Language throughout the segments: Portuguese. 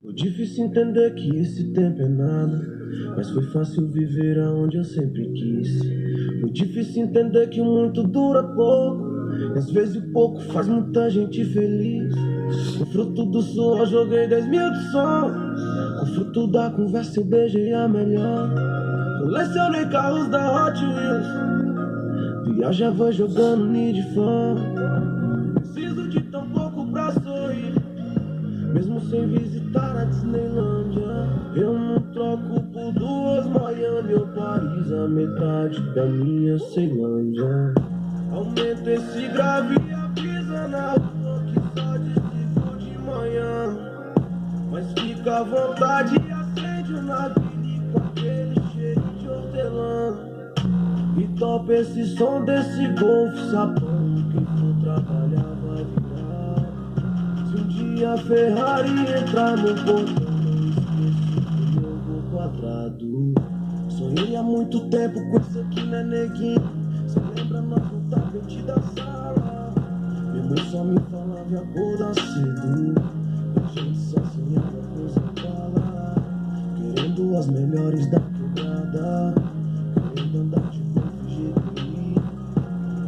Foi difícil entender que esse tempo é nada, mas foi fácil viver aonde eu sempre quis. Foi difícil entender que o muito dura pouco, e às vezes o pouco faz muita gente feliz. Com fruto do suor joguei 10 mil de som, com fruto da conversa eu beijei a melhor. Colecionei carros da Hot Wheels, viajava jogando Need for. Preciso de tão pouco pra sorrir, mesmo sem visitar a Disneylândia. Eu não troco por duas Miami ou Paris, a metade da minha Ceilândia. Aumenta esse grave e avisa na rua que só desligo de manhã. Mas fica à vontade e acende o narguilé com aquele cheiro de hortelã. E topa esse som desse golfe sapão, quem for trabalhar vai virar. Se um dia a Ferrari entrar no portão, não esqueço do meu gol quadrado. Sonhei há muito tempo com isso aqui, né, neguinho? Cê lembra nós no tapete da sala? Minha mãe só me falava e acordar cedo, a gente só sonhava coisa bala, querendo as melhores da quebrada, querendo andar de golfe GTI.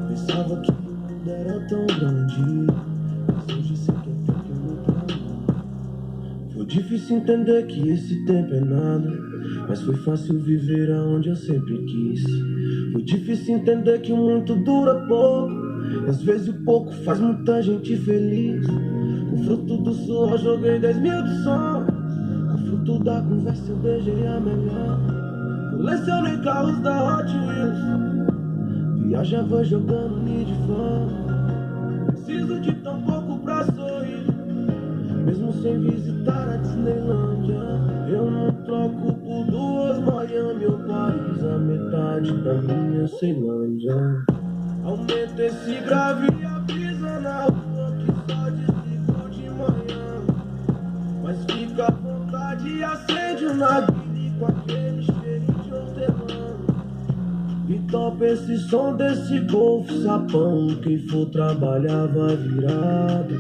Pensava que o mundo era tão grande, mas hoje sei que é pequeno pra mim. Foi difícil entender que esse tempo é nada, mas foi fácil viver aonde eu sempre quis. Foi difícil entender que o muito dura pouco, e às vezes o pouco faz muita gente feliz. Com fruto do suor joguei 10 mil de som, com fruto da conversa eu beijei a melhor. Colecionei carros da Hot Wheels, viajava jogando Need for. Preciso de tão pouco pra sorrir, mesmo sem visitar a Disneylândia. Eu não troco por duas Miami ou Paris, a metade da minha Ceilândia. Aumenta esse grave e avisa na rua que só desligo de manhã. Mas fica à vontade e acende o narguilé com aquele cheiro de hortelã. E topa esse som desse golfe sapão, quem for trabalhar vai virado.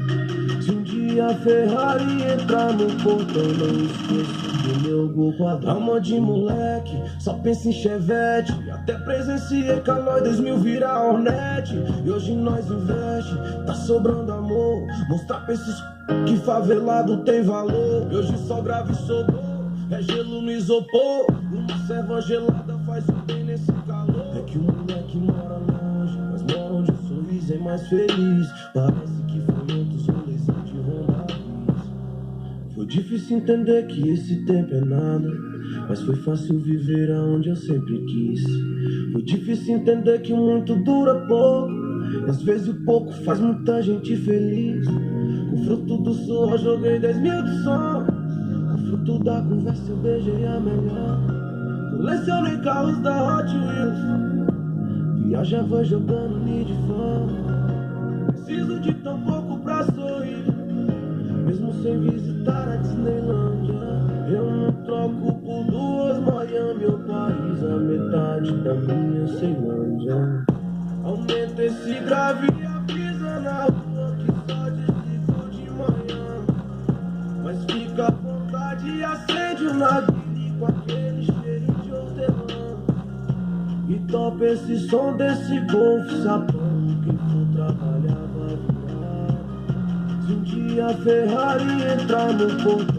Se um dia a Ferrari entrar no portão, não esqueço do meu gol quadrado. Alma de moleque, só pensa em chevette, até presenciei Calói 2000 virar Hornet. E hoje nós investe, tá sobrando amor, mostrar pra esses que favelado tem valor. E hoje só grave sobrou, é gelo no isopor, uma serva gelada faz um bem nesse calor. É que o moleque mora longe, mas mora onde o sorriso é mais feliz. Parece que foi outros rolês de Honda. Foi difícil entender que esse tempo é nada, mas foi fácil viver aonde eu sempre quis. Foi difícil entender que o muito dura pouco, e às vezes o pouco faz muita gente feliz. Com fruto do suor joguei 10 mil de som, com fruto da conversa eu beijei a melhor. Colecionei carros da Hot Wheels, viajava jogando Need for. Preciso de tão pouco pra sorrir, mesmo sem visitar a Disneylândia. Eu não troco por duas Miami ou Paris, a metade da minha Ceilândia. Aumenta esse grave e avisa na rua que só desligo de manhã. Mas fica à vontade e acende o narguilé com aquele cheiro de hortelã. E topa esse som desse golfe sapão, quem for trabalhar vai virar. Se um dia a Ferrari entrar no portão,